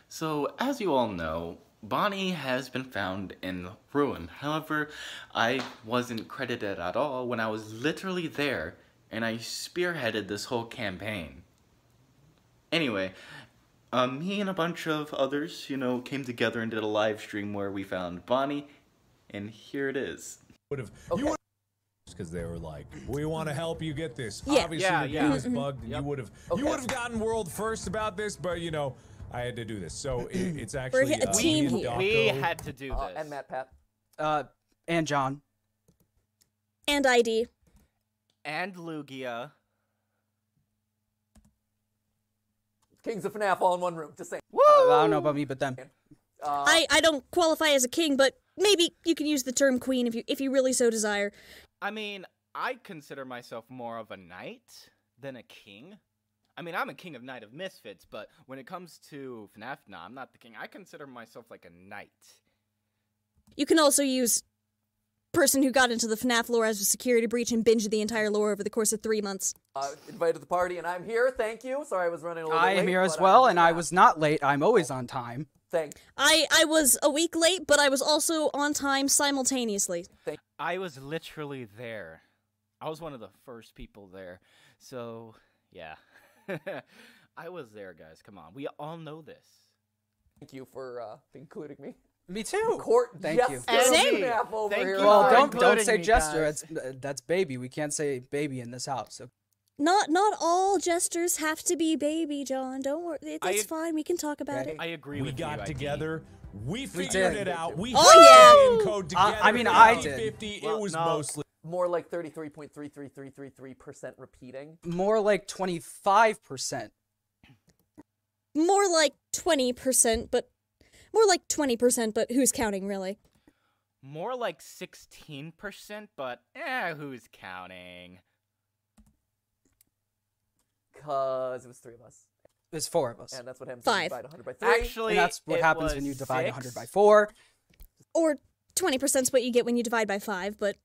So, as you all know, Bonnie has been found in ruin. However, I wasn't credited at all when I was literally there, and I spearheaded this whole campaign. Anyway, me and a bunch of others, came together and did a live stream where we found Bonnie, and here it is. Because they were like, we want to help you get this. Yeah. Obviously, the game is bugged, and you would have gotten world first about this, but I had to do this. So it's actually a team here. We had to do this. And Matt, Pat. And John. And ID. And Lugia. Kings of FNAF all in one room. Just saying. Woo! I don't know about me, but them. I don't qualify as a king, but maybe you can use the term queen if you really so desire. I mean, I consider myself more of a knight than a king. I mean, I'm a king of Knight of Misfits, but when it comes to FNAF, nah, I'm not the king. I consider myself like a knight. You can also use person who got into the FNAF lore as a security breach and binged the entire lore over the course of 3 months. Invited to the party, and I'm here. Thank you. Sorry I was running a little bit late. I am here as well, and I was not late. I'm always on time. Thanks. I was a week late, but I was also on time simultaneously. I was literally there. I was one of the first people there. So, yeah. I was there, guys. Come on. We all know this. Thank you for including me. Me too. Thank you. Same. Thank you. Well, don't say jester. That's baby. We can't say baby in this house. So. Not all jesters have to be baby, John. Don't worry. It's fine. We can talk about it. I agree with you. We got together. We figured did. it out. We code together. I mean, I did. 50, it was mostly more like 33.33333% repeating. More like 25%. More like 20%, but more like 20%, but who's counting really? More like 16%, but who's counting? Because it was 3 of us. There's 4 of us. And that's what happens 5. when you divide 100 by 3. Actually, and that's what happens when you divide 6. 100 by 4. Or 20% is what you get when you divide by 5, but,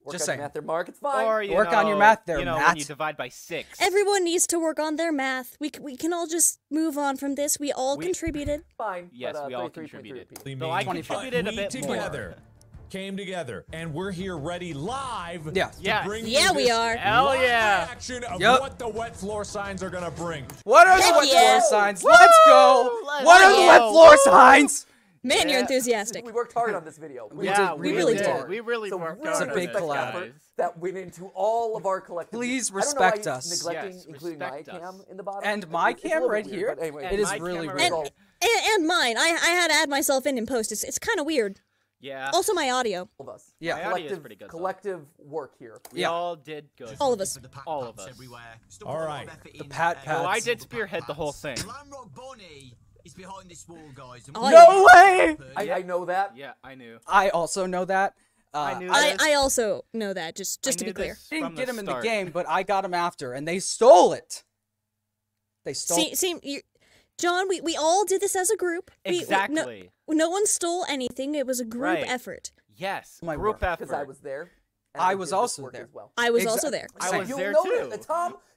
Work Just on saying. your math there, Mark. It's fine. Or, Work on your math there, when Matt. you divide by 6. everyone needs to work on their math. We can all just move on from this. We all contributed. Fine. Yes, but, we all 33.3 contributed. repeating. Though I 25. contributed a bit together. Came together, and we're here ready live Yeah. to bring Yeah, you we this are. Hell live yeah. reaction of Yep. what the wet floor signs are gonna bring. What are the Heck wet yeah. floor signs? Let's go! Let's What are the wet go. floor signs? Man, you're Yeah. enthusiastic. We worked hard on this video. We really did. We really So worked really hard a on big this, collab. guys. that went into all of our collective. Please I don't know why respect you're us. neglecting Yes, including my respect us. cam in the bottom. And my It's a cam little right bit here, weird, but anyway, it is my really camera weird. right And mine. I had to add myself in post. It's kind of weird. Yeah. Also, my audio. all of us. Yeah. My audio is pretty good, though. Collective work here. We Yeah. all did good. All of us. All of us. All right. The pat Oh, I pats. did spearhead the whole thing. Glamrock Bonnie is behind this wall, guys. Oh, No way! I know that. Yeah, I knew. I also know that. I knew I, this. I also know that, just I to be knew clear. this I didn't from get him in the start. game, but I got him after, and they stole it. They stole John, we all did this as a group. Exactly. No one stole anything. It was a group Right. effort. Yes. My Group work. effort. Because I was there. and I did was this also work there. As well. I was Exact- also there. I was You'll there notice too. that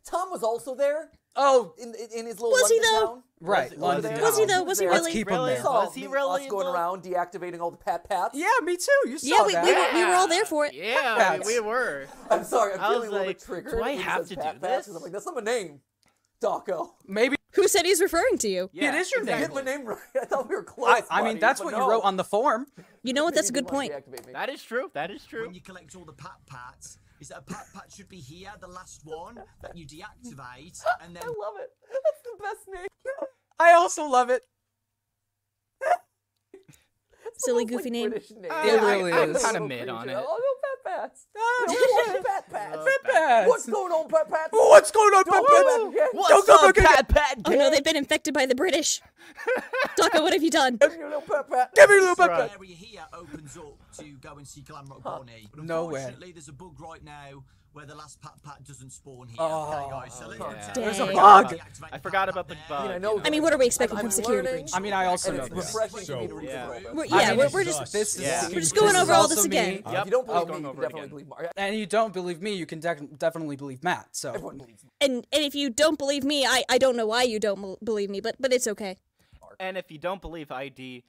Tom was also there Oh, in his little Was he, London though? town. right. Was London there? Was he, Town. though? Was he there. Let's really? keep him Really? there. Saw Was he me- really us going involved? around deactivating all the pats? Yeah, me too. You saw Yeah, we that. were all there for it. Yeah, Pats. we were. I'm sorry, I'm I feeling was a little like, bit triggered. do I when he have says to Pat do Pats, this? 'cause I'm like, that's not my name. Dawko. Maybe Who said he's referring to you? Yeah, it is your Get name. my name right. I thought we were close. I mean, buddy, that's but what no. you wrote on the form. You know what? That's a Maybe good he wanted point. to deactivate me. That is true. That is true. When you collect all the pats, is that a pat should be here, the last one that you deactivate, and then I love it. That's the best name. I also love it. Silly, Almost goofy like name. British name. It really I'm is. kind of mid on it. Oh, no, Pat Pats. Ah, No, we want Pat Pats. Pat Pats. What's going on, Pat Pats? What's going on, Don't Pat go Pats? back again. Don't go back again. Pat? Oh no, they've been infected by the British. Dawko, what have you done? Give me a little Pat Pat. Give me a little Pat the Pat. area here opens up to go and see Glamrock Bonnie. But No way. unfortunately, there's a bug right now where the last pat doesn't spawn here. Oh. Okay, guys, so let's Yeah. There's a Dang. bug. I forgot about the bug. I know. I mean, what are we expecting I'm from security learning, breach? I mean, I also and know it's this. refreshing to me to So- read Yeah. it a little We're, bit. yeah, I mean, we're this just This is Yeah. we're just going over all this also me. again. If you don't believe me, going you over can definitely again. believe Mark. And you don't believe me, you can definitely believe Matt. So Everyone believes And if you don't believe me, I don't know why you don't believe me, but it's okay. Mark. And if you don't believe ID,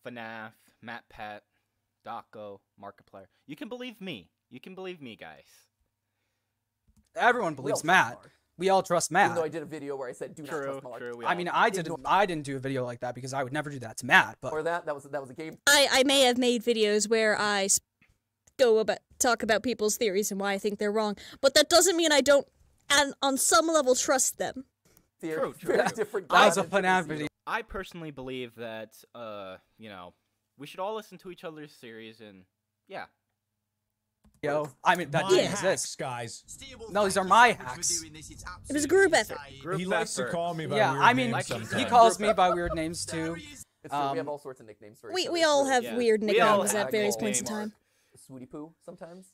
FNAF, MatPat, Daco, Markiplier, you can believe me. You can believe me, guys. Everyone believes Matt. We all trust Matt. Even though I did a video where I said do not trust Mark. I mean, I didn't do a video like that because I would never do that to Matt. But or that was a game. I may have made videos where I talk about people's theories and why I think they're wrong, but that doesn't mean I don't, and on some level, trust them. True. Different. That was a FNAF video. I personally believe that, you know, we should all listen to each other's theories and, yeah. Yo, I mean, that didn't exist. Guys. No, these are my hacks. It was a group effort. He likes to call me by yeah, weird I mean, names he sometimes. calls me by weird names too. It's true. We have all sorts of nicknames for each other. We all have weird nicknames have at various nicknames. points in time. Swooty Poo sometimes.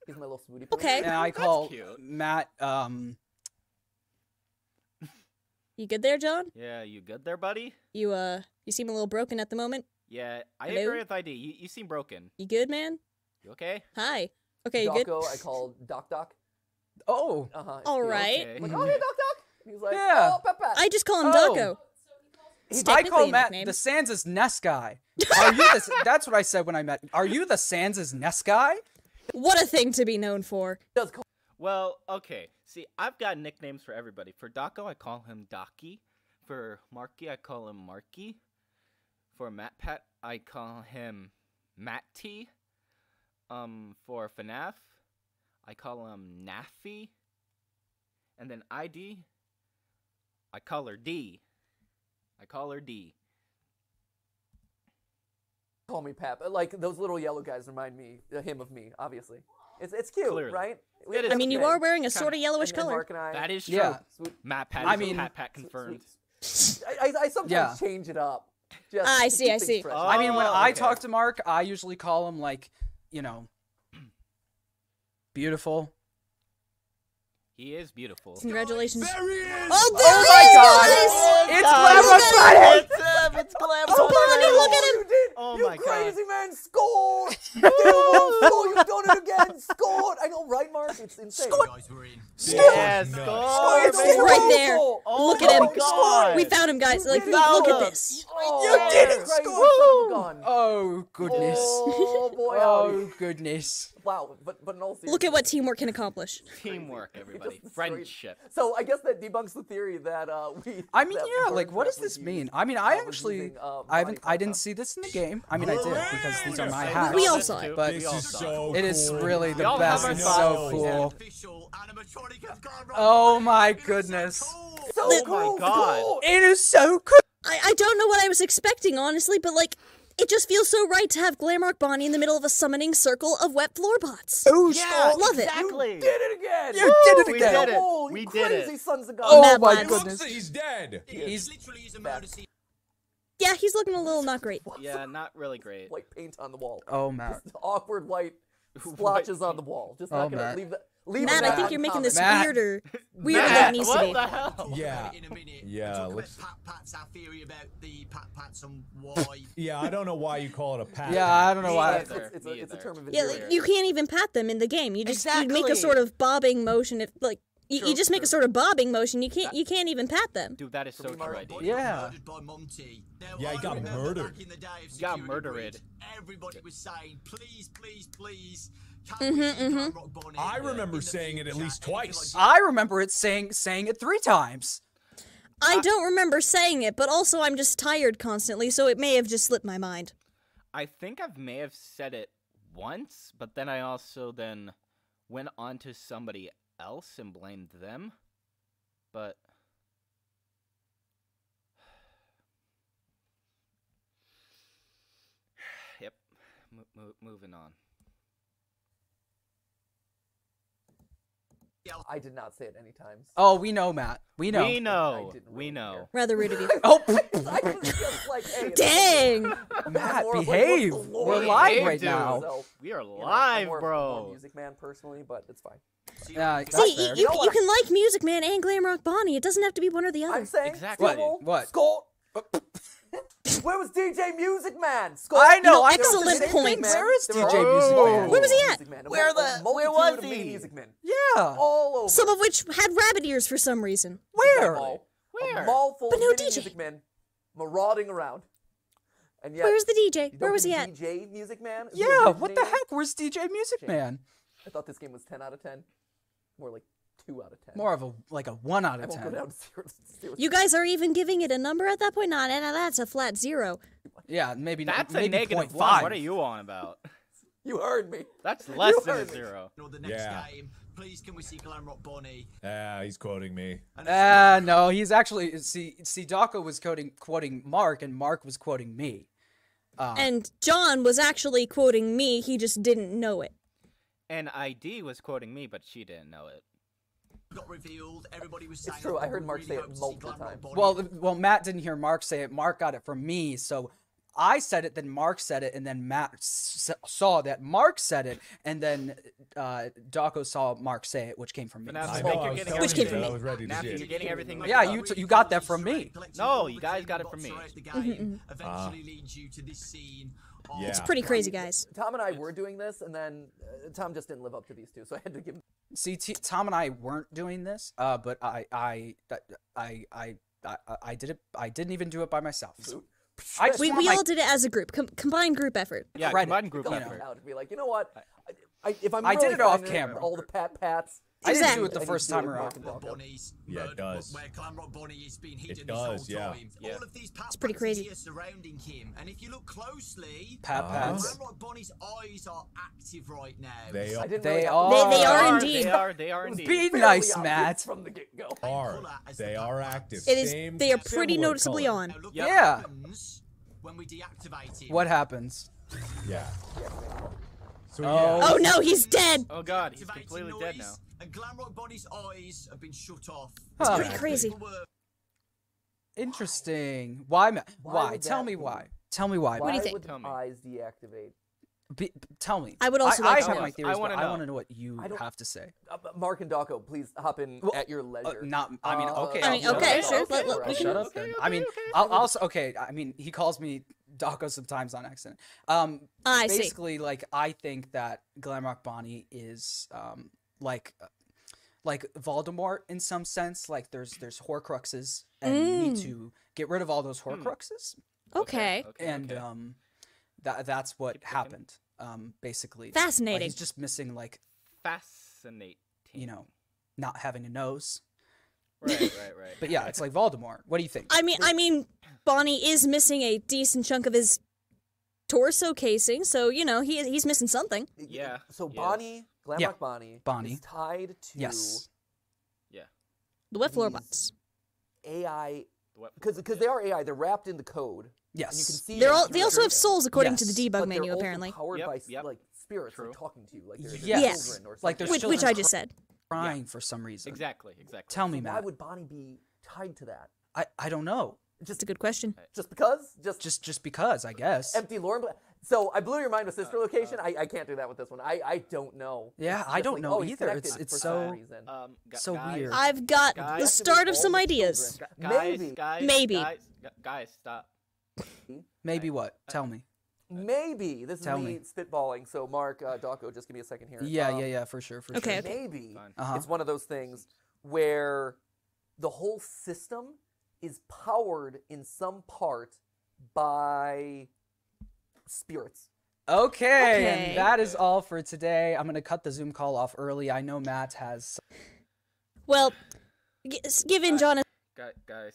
He's my little Swooty Poo. Okay. And I call cute. Matt, You good there, John? Yeah, you good there, buddy? You seem a little broken at the moment. Yeah, I Hello? agree with ID. You seem broken. You good, man? You okay? Hi. Okay, you good? Daco, I called Doc. oh, All right. Okay. Like, oh, hey, Doc. He's like, Yeah. oh, Pep. I just call him Oh. Daco. It's I technically call a Matt nickname. the Sans' Nest guy. Are you that's what I said when I met. Are you the Sans' Nest guy? What a thing to be known for. Does call Well, okay. See, I've got nicknames for everybody. For Daco, I call him Docky. For Marky, I call him Marky. For MatPat, I call him Matty. For FNAF, I call him Naffy. And then ID, I call her D. call me Pep. Like those little yellow guys remind him of me. Obviously, it's cute, Clearly. right? It is. I mean, you Okay. are wearing a sort of yellowish And color. Mark and I, That is true. Yeah. MatPat, I mean- Pat confirmed. I sometimes Yeah. change it up. Just I to see, keep I things see. fresh. I mean, when I okay. talk to Mark, I usually call him like, you know, beautiful. He is beautiful. Congratulations. There he is! Oh, there Oh he my is, God! guys! It's Glamrock Glamrock It's Glamrock! Oh, Bonnie, look at him! You did! Oh you my God. crazy man scored! You won't score! You've done it again! Scored! I know, right, Mark? It's insane. Guys, we're in. Yeah, Nuts. score! It's baby. right there. Oh Look at him. my God. We found him, guys. Like, did it. look Found at him. this. Oh, You did it, crazy score! son of a gun. Oh goodness. Oh boy, howdy. Oh goodness. Wow, but in all seriousness, Look at what teamwork can accomplish. Teamwork, everybody. destroyed- Friendship. So I guess that debunks the theory that we. I mean, that yeah, like, Burns what does Rep was this mean? used, I mean, I was actually, using, I Bonnie didn't Pop. see this in the game. I mean, I did because these are my We hacks. We all saw it. But This all is saw so it is cool. really the all have best. our It's thoughts. so He's an cool. official animatronic of Glamrock. Oh my It was so goodness. cool. So Oh cool, my God. cool. It is so cool. I don't know what I was expecting, honestly, but like, it just feels so right to have Glamrock Bonnie in the middle of a summoning circle of wet floorbots. Oh, Yeah, Love it. exactly. Did it again! You did it We again. did it. Oh, you We did crazy it. sons of God. Oh Mad my lads. goodness. He's dead. He's literally using murder scene. Yeah, he's looking a little not great. Yeah, not really great. White paint on the wall. Oh, Matt. Just awkward white splotches on the wall. Just not Oh, gonna Matt. leave that. Leave Matt, it I think you're making this Matt. weirder than Matt, it needs to what be. the hell? Talk Yeah. about it in a minute. Yeah, Talk let's- about Pat Pats, our theory about the Pat Pats and why. Yeah, I don't know why you call it a pat. Yeah, I don't know why. Neither. It's Me a either. term of Yeah, endearment. like, you can't even pat them in the game. You just you make a Exactly. sort of bobbing motion. If like you True, just make a sort of bobbing motion. You can't even pat them. Dude, that is so true, ID. Got Yeah. murdered by Monty. Now, Yeah, he I got remember murdered. Back in the day of Got Security murdered. Breach, everybody was saying, please, please, please. Can we see Glamrock Bonnie I in the- remember in the saying it at future? least Anything twice. like I remember it saying it 3 times. I don't remember saying it, but also I'm just tired constantly, so it may have just slipped my mind. I think I may have said it once, but then I also then went on to somebody else and blamed them. But yep, moving on. I did not say it any times. Oh, we know, Matt. We know. We know. I didn't We really know. care. Rather rude of you. Oh, I was just like, hey, it's Dang! Matt, more of, like, behave. what's the lore? We're live Behave, right dude. now. So, We are you know, live, I'm more of a bro. music man personally, but it's fine. Yeah, that's See, fair. you know what? you can like Music Man and Glamrock Bonnie. It doesn't have to be one or the other. I'm saying, Exactly. Steve-O, What? Skull. Where was DJ Music Man? Skull. I know. I excellent know the same thing. point. Where is There DJ are Music all Man? Where was he at? Music Man. Where A was multitude of he? mini Music Men. Yeah. All over. Some of which had rabbit ears for some reason. Where? A mall Where? full But of no mini DJ. Music Men. marauding around. And yet, Where's the DJ? you Where don't was get he the at? DJ Music Man? is Yeah, what the originator? heck? Where's DJ Music Shame. Man? I thought this game was 10 out of 10. More like 2 out of 10. More of a like a 1 out I of won't go 10. down to 0. You guys are even giving it a number at that point? Nah, that's a flat 0. Yeah, maybe That's maybe a negative 0.5. 1. What are you on about? You heard me. That's less than a heard me. 0. The next Yeah. game, please can we see Glamrock Bonnie? He's quoting me. No, he's actually see Daco was quoting Mark, and Mark was quoting me. And John was actually quoting me, he just didn't know it. And ID was quoting me, but she didn't know it. Got revealed. Everybody was saying. true, I heard we Mark really say it hope to see multiple Glamrock times. Bonnie. Well, Matt didn't hear Mark say it. Mark got it from me, so I said it, then Mark said it, and then Matt saw that Mark said it, and then Daco saw Mark say it, which came from me. But now I I know, think I you're was getting telling Which came you from that I me. was ready to Now shit. you're getting everything. Yeah, you got that from me. No, you guys got it from me. Eventually leads you to this scene. Yeah. It's pretty crazy, guys. Tom and I were doing this, and then Tom just didn't live up to these two, so I had to give him. See, Tom and I weren't doing this, but I did it. I didn't even do it by myself. I just We want my- all did it as a group, combined group effort. Yeah, Credit, combined group you know. effort. Out and be like, you know what? If I'm I did really it off finding camera. All the pats. I didn't do Exactly. it the I need first to do it time with around. Mark and Daco. Bonnie's Yeah, it does. Where Glamrock Bonnie has been hidden does, this whole yeah. time. Yeah. All of these pat pretty pats crazy. here surrounding him, and if you look closely, Pat pats. Glamrock Bonnie's eyes are active right now. They I didn't They really have are. They are They indeed. They are indeed. Be fairly nice, obvious Matt. From the get-go. They are active. It is. Same, They are pretty similar noticeably color. on. Now look Yep. what Yeah. happens when we deactivate him. What happens? Yeah. So Oh no, he's dead. Oh god, he's Activating completely dead now. noise, and Glamrock Bonnie's eyes have been shut off. Huh. Pretty crazy. People were- Interesting. Why? Why? would Tell that me be? why. Tell me why. What do you Why think? would Tell me. eyes deactivate? Tell me. I would also I like have to know. my theories, I wanna but I know. want to know what you I don't- have to say. Mark and Daco, please hop in Well, at your leisure. Not. I mean, okay. I mean, I'll shut okay, up. sure. okay, Let- I'll shut up then. I mean, I'll also okay. I mean, he calls me Daco sometimes on accident. I see. Basically, like I think that Glamrock Bonnie is like Voldemort in some sense. Like there's Horcruxes, and you need to get rid of all those Horcruxes, Okay. and okay. that's what Keep cooking. happened. Basically, Fascinating. He's just missing like Fascinating. not having a nose. Right. But yeah, it's like Voldemort. What do you think? I mean, Bonnie is missing a decent chunk of his torso casing, so he's missing something. Yeah. So yes. Bonnie, Glamrock Yeah. Bonnie, is tied to Yes. Yeah. The wet floor These- bots. AI, What? because they are AI. They're wrapped in the code. Yes. And you can see They them also have through souls according to Yes. the but debug menu they're also apparently. powered Yep, by yep. like spirits True. like talking to you, like they're Yes. children or Like something. there's Which I children just said. crying for some reason. Exactly. Tell me, So why Matt. would Bonnie be tied to that? I don't know. That's a good question. Just because? Just because, I guess. Empty lore. So I blew your mind with sister location. I can't do that with this one. I don't know. Yeah, It's I just don't like, know oh, he's either. It's connected for so- some reason. So guys, weird. I've got Guys. the start of some ideas. Guys, Maybe. guys, Maybe. Guys, stop. Maybe what? Tell me. Maybe this is Tell me me. spitballing. So Mark, Daco, just give me a second here. Yeah, for sure, for Okay, sure. okay. Maybe Fine. Uh-huh. it's one of those things where the whole system is powered in some part by spirits. Okay, Okay. and that is all for today. I'm gonna cut the Zoom call off early. I know Matt has. Well, given John Guys,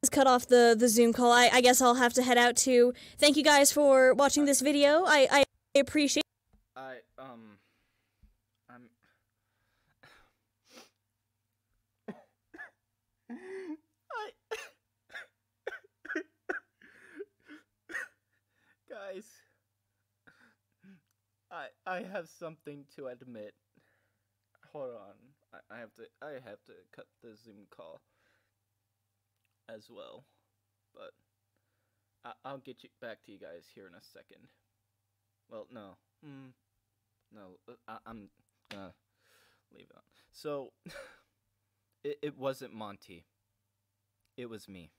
has cut off the Zoom call, I guess I'll have to head out too. Thank you guys for watching this video. I appreciate I'm guys, I have something to admit. Hold on, I have to cut the Zoom call as well, but I'll get you back to you guys here in a second. Well, no, I'm gonna leave it on. So, it wasn't Monty. It was me.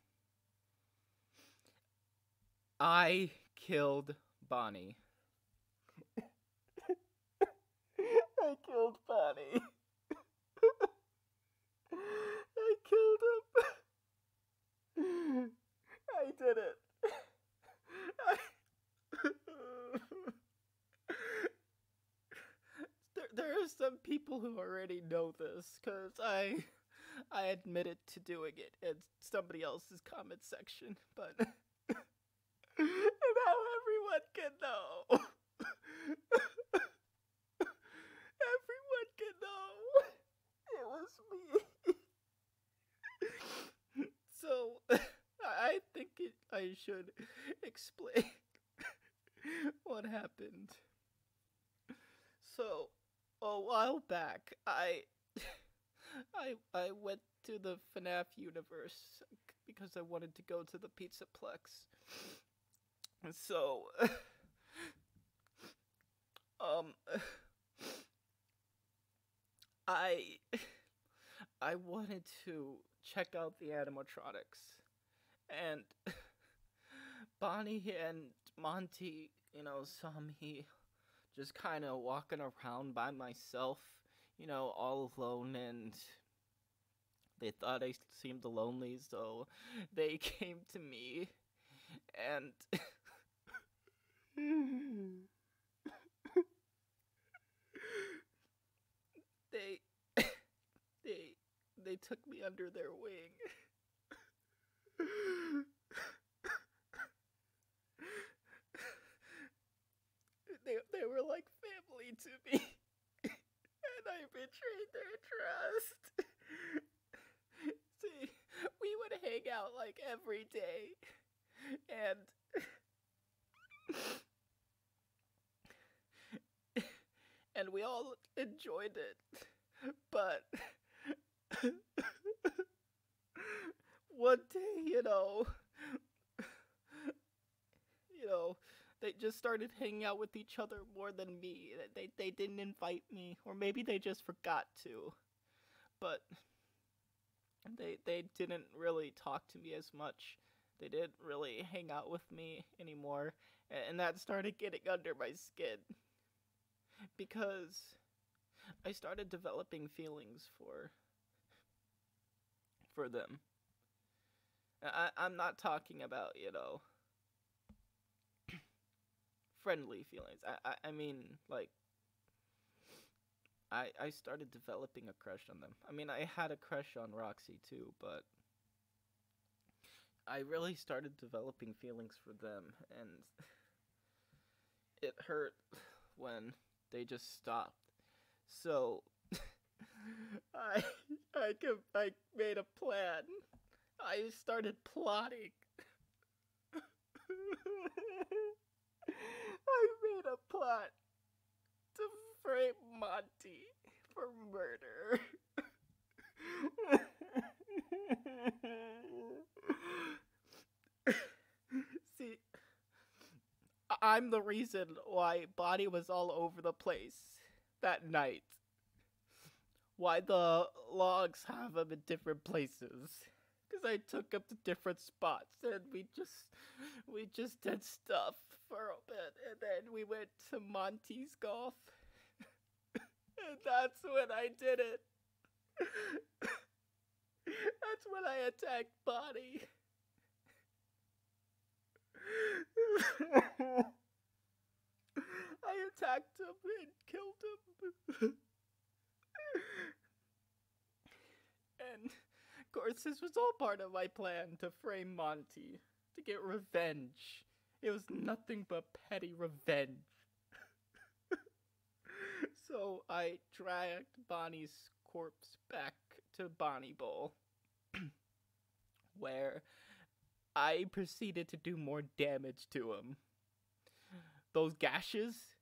I killed Bonnie. I killed Bonnie. I killed him. did it. There are some people who already know this, because I admitted to doing it in somebody else's comment section, but now everyone can know. Everyone can know. It was me. So, I think I should explain what happened. So, a while back, I went to the FNAF universe because I wanted to go to the Pizzaplex. And so, I wanted to check out the animatronics, and Bonnie and Monty, saw me just kind of walking around by myself, all alone, and they thought I seemed lonely, so they came to me, and they they took me under their wing. They were like family to me, and I betrayed their trust. See, we would hang out like every day, and we all enjoyed it, but one day, they just started hanging out with each other more than me. They didn't invite me, or maybe they just forgot to. But they didn't really talk to me as much. They didn't really hang out with me anymore, and that started getting under my skin. Because I started developing feelings for them. I'm not talking about, friendly feelings. I mean, like, I started developing a crush on them. I mean, I had a crush on Roxy too, but I really started developing feelings for them, and it hurt when they just stopped. So I made a plan. I started plotting. I made a plot to frame Monty for murder. See, I'm the reason why Bonnie was all over the place that night. Why the logs have them in different places. Because I took them to different spots, and we just did stuff for a bit, and then we went to Monty's golf. And that's when I did it. That's when I attacked Bonnie. I attacked him and killed him. And, of course, this was all part of my plan to frame Monty, to get revenge. It was nothing but petty revenge. So I dragged Bonnie's corpse back to Bonnie Bowl, where I proceeded to do more damage to him. Those gashes,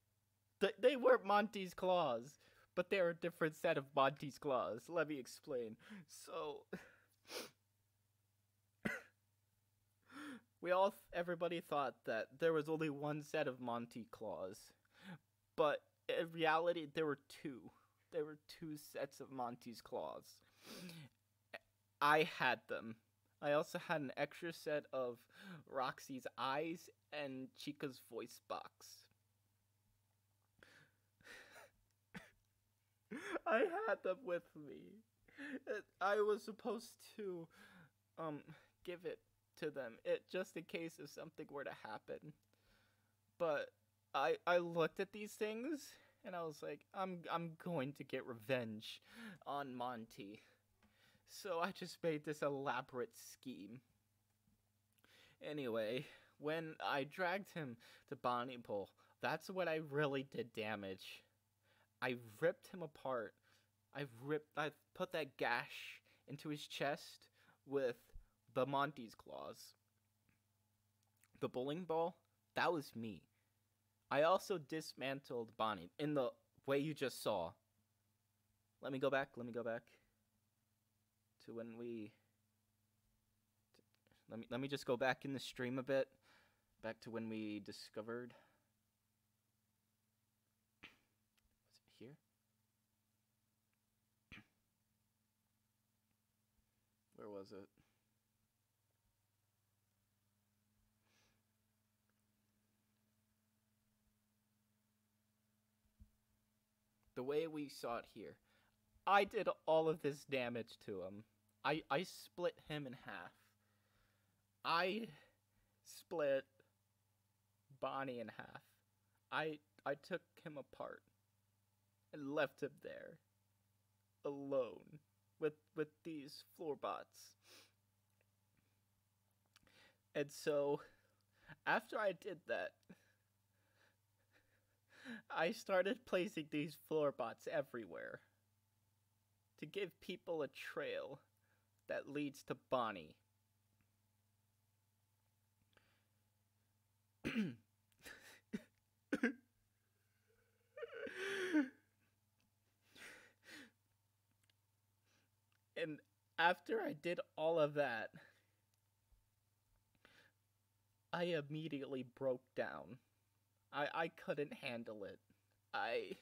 they weren't Monty's claws, but they're a different set of Monty's claws. Let me explain. So, everybody thought that there was only one set of Monty claws, but in reality, there were two. There were two sets of Monty's claws. I had them. I also had an extra set of Roxy's eyes and Chica's voice box. I had them with me. I was supposed to, give it to them, just in case if something were to happen. But I looked at these things and I was like, I'm going to get revenge on Monty. So I just made this elaborate scheme. Anyway, when I dragged him to Bonnie Pole, that's when I really did damage. I ripped him apart. I put that gash into his chest with the Monty's claws. The bowling ball, that was me. I also dismantled Bonnie in the way you just saw. Let me go back to when we... Let me just go back in the stream a bit. Back to when we discovered... Was it here? Where was it? The way we saw it here. I did all of this damage to him. I split him in half. I split Bonnie in half. I took him apart and left him there alone with these floorbots. And so after I did that, I started placing these floorbots everywhere to give people a trail that leads to Bonnie. And after I did all of that, I immediately broke down. I couldn't handle it. I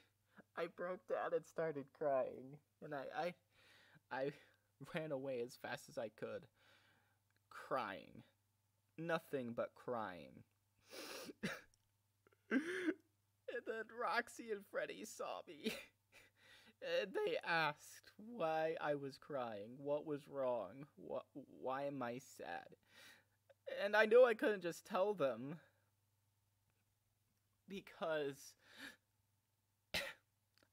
broke down and started crying. And I ran away as fast as I could. Crying. Nothing but crying. And then Roxy and Freddy saw me. And they asked why I was crying. What was wrong? Why am I sad? And I knew I couldn't just tell them. Because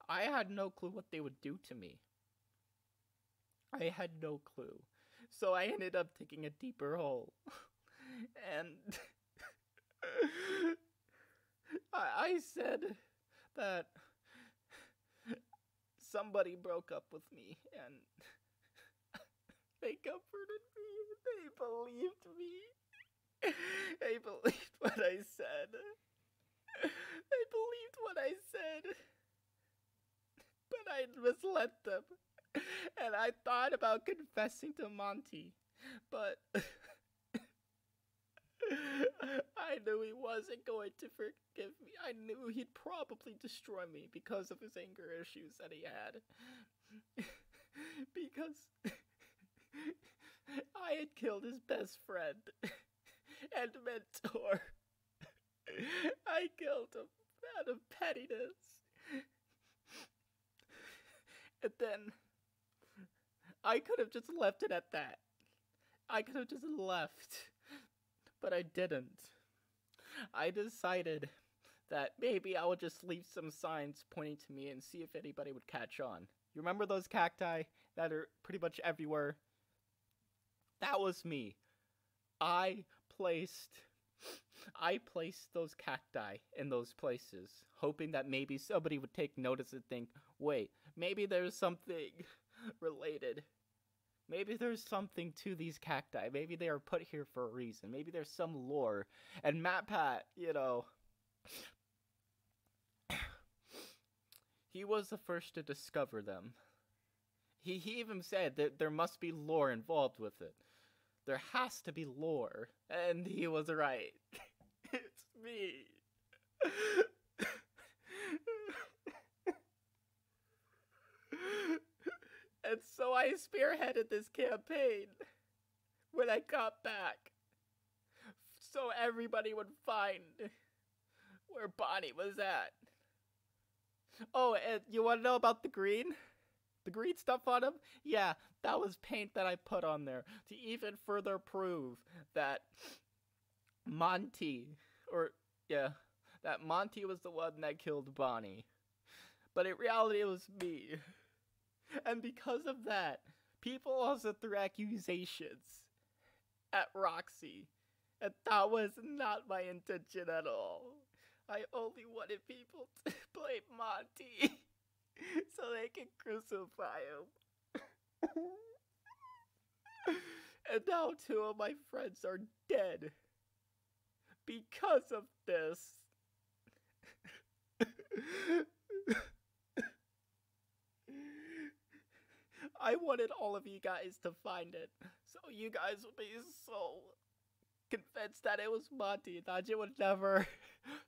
I had no clue what they would do to me. I had no clue. So I ended up taking a deeper hole. And I said that somebody broke up with me and they comforted me. They believed me. They believed what I said. They believed what I said. But I misled them. And I thought about confessing to Monty. But I knew he wasn't going to forgive me. I knew he'd probably destroy me because of his anger issues that he had. Because I had killed his best friend and mentor. I killed him out of pettiness. And then I could have just left it at that. I could have just left. But I didn't. I decided that maybe I would just leave some signs pointing to me and see if anybody would catch on. You remember those cacti that are pretty much everywhere? That was me. I placed those cacti in those places, hoping that maybe somebody would take notice and think, wait, maybe there's something related. Maybe there's something to these cacti. Maybe they are put here for a reason. Maybe there's some lore. And MatPat, you know, he was the first to discover them. He even said that there must be lore involved with it. There has to be lore. And he was right. It's me. And so I spearheaded this campaign when I got back. So everybody would find where Bonnie was at. Oh, and you want to know about the green? The green stuff on him? Yeah, that was paint that I put on there to even further prove that Monty, that Monty was the one that killed Bonnie. But in reality, it was me. And because of that, people also threw accusations at Roxy. And that was not my intention at all. I only wanted people to blame Monty so they can crucify him. And now 2 of my friends are dead because of this. I wanted all of you guys to find it, so you guys would be so convinced that it was Monty that you would never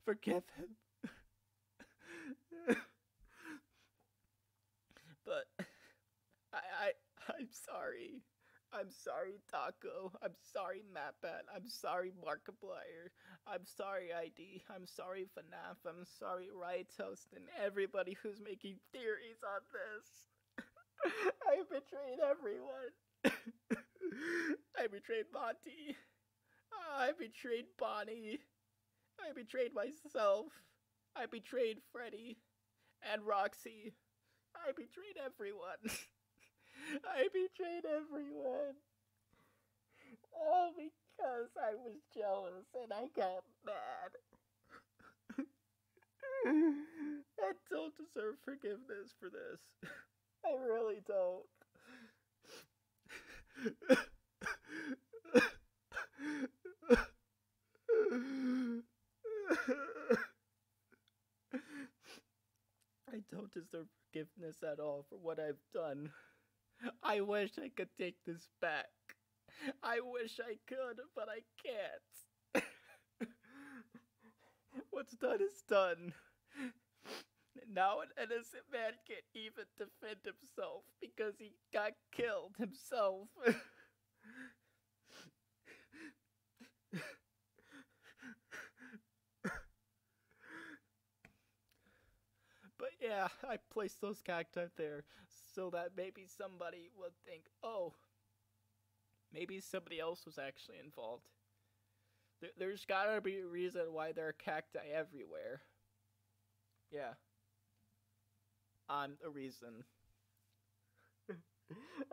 forgive him. But I'm sorry. I'm sorry, Taco. I'm sorry, MatPat. I'm sorry, Markiplier. I'm sorry, ID. I'm sorry, FNAF. I'm sorry, Riot's host, and everybody who's making theories on this. I betrayed everyone. I betrayed Monty. I betrayed Bonnie. I betrayed myself. I betrayed Freddy and Roxy. I betrayed everyone. I betrayed everyone. All because I was jealous and I got mad. I don't deserve forgiveness for this. I really don't. I don't deserve forgiveness at all for what I've done. I wish I could take this back. I wish I could, but I can't. What's done is done. Now an innocent man can't even defend himself because he got killed himself. But yeah, I placed those cacti there so that maybe somebody would think, oh, maybe somebody else was actually involved. There's gotta be a reason why there are cacti everywhere. Yeah. I'm the reason.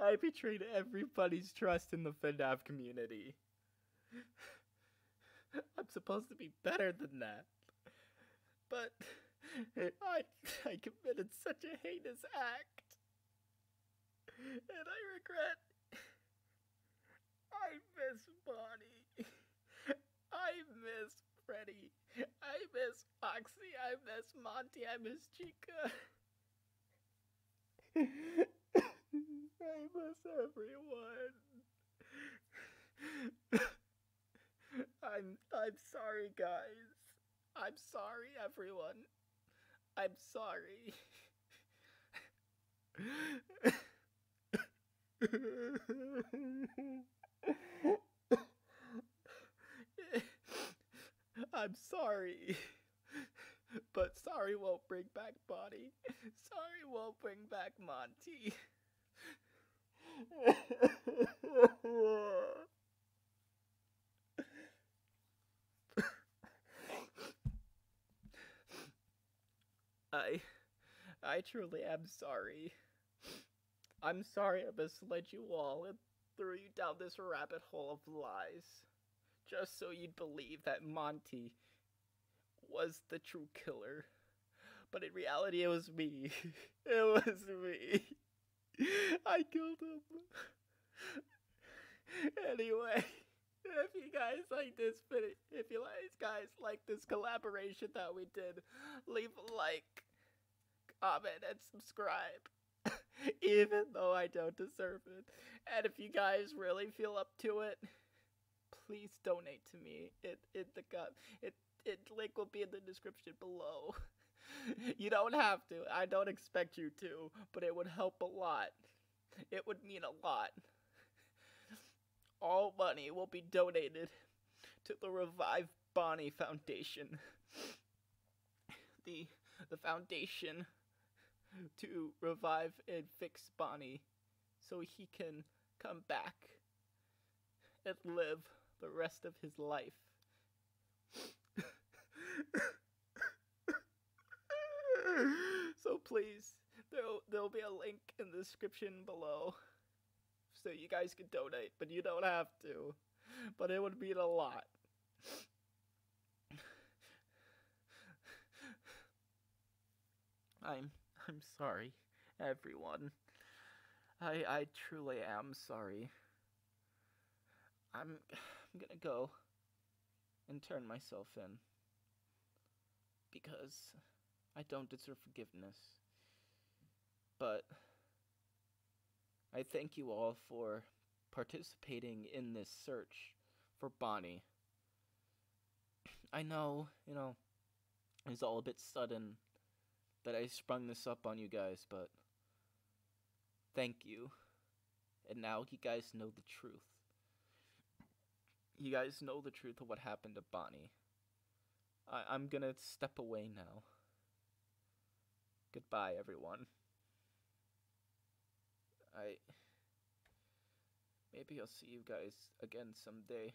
I betrayed everybody's trust in the FNAF community. I'm supposed to be better than that. But I committed such a heinous act. And I regret. I miss Bonnie. I miss Freddy. I miss Foxy. I miss Monty. I miss Chica. I miss everyone. I'm sorry, guys. I'm sorry, everyone. I'm sorry. I'm sorry. But sorry won't bring back Bonnie. Sorry won't bring back Monty. I truly am sorry. I'm sorry I misled you all and threw you down this rabbit hole of lies. Just so you'd believe that Monty was the true killer. But in reality, it was me. It was me. I killed him. Anyway, if you guys like this video, if you guys like this collaboration that we did, leave a like, comment, and subscribe. Even though I don't deserve it. And if you guys really feel up to it, please donate to me. It link will be in the description below. You don't have to. I don't expect you to, but it would help a lot. It would mean a lot. All money will be donated to the Revive Bonnie Foundation. The foundation to revive and fix Bonnie so he can come back and live the rest of his life. So please, there'll be a link in the description below so you guys can donate, but you don't have to. But it would mean a lot. I'm sorry, everyone. I truly am sorry. I'm gonna go and turn myself in because I don't deserve forgiveness. But I thank you all for participating in this search for Bonnie. I know, it's all a bit sudden that I sprung this up on you guys, but thank you. And now you guys know the truth. You guys know the truth of what happened to Bonnie. I'm gonna step away now. Goodbye, everyone. Maybe I'll see you guys again someday.